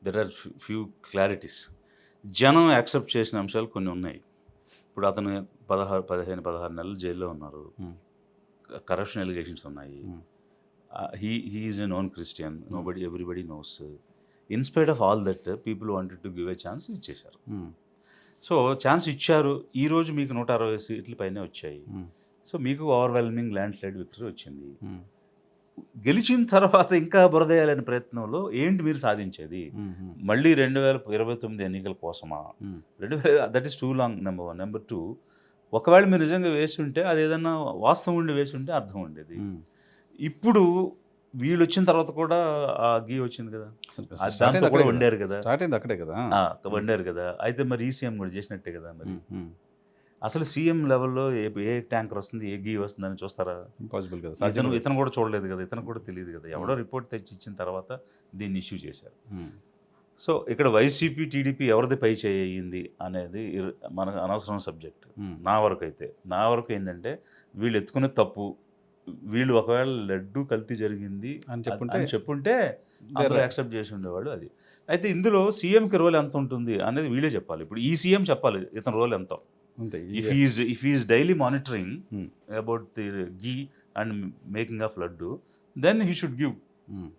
There are few clarities. జనం accept చేసిన అంశాలు కొన్ని ఉన్నాయి. ఇప్పుడు అతను 16 నెలలు జైల్లో ఉన్నారు. కరప్షన్ ఎలిగేషన్స్ ఉన్నాయి. He is a known Christian. Everybody knows. In spite of all that people wanted to give a chance ఇచ్చేశారు. సో ఛాన్స్ ఇచ్చారు. ఈరోజు మీకు 160 సీట్ల పైనే వచ్చాయి. సో మీకు ఓవర్వెల్మింగ్ ల్యాండ్ స్లైడ్ విక్టరీ వచ్చింది. గెలిచిన తర్వాత ఇంకా బురదేయాలనే ప్రయత్నంలో ఏంటి మీరు సాధించేది? మళ్ళీ 2029 ఎన్నికల కోసమా? That is two long. Number 1. Number 2, ఒకవేళ మీరు నిజంగా వేసి ఉంటే అది ఏదన్నా వాస్తవం ఉండి వేసి ఉంటే అర్థం ఉండేది. ఇప్పుడు వీళ్ళు వచ్చిన తర్వాత కూడా ఆ గీ వచ్చింది కదా, దాంతో కూడా వండారు కదా, అక్కడే కదా వండారు కదా. అయితే మరి ఈ సీఎం కూడా చేసినట్టే కదా. మరి అసలు సీఎం లెవెల్లో ఏ ట్యాంకర్ వస్తుంది, ఏ గీ వస్తుందని చూస్తారా? ఇంపాసిబుల్ కదా. ఇతను కూడా చూడలేదు కదా, ఇతను కూడా తెలియదు కదా. ఎవడో రిపోర్ట్ తెచ్చి ఇచ్చిన తర్వాత దీన్ని ఇష్యూ చేశారు. సో ఇక్కడ వైసీపీ టీడీపీ ఎవరిది పై చేయింది అనేది మనకు అనవసరం సబ్జెక్ట్. నా వరకు ఏంటంటే వీళ్ళు ఎత్తుకునే తప్పు, వీళ్ళు ఒకవేళ లడ్డు కల్తీ జరిగింది అని చెప్పుంటే అందరూ యాక్సెప్ట్ చేసి ఉండేవాళ్ళు. అది అయితే ఇందులో సీఎంకి రోల్ ఎంత ఉంటుంది అనేది వీళ్ళే చెప్పాలి. ఇప్పుడు ఈ సీఎం చెప్పాలి ఇతని రోల్ ఎంతో. If he is daily monitoring about the ghee and making of laddu, then he should give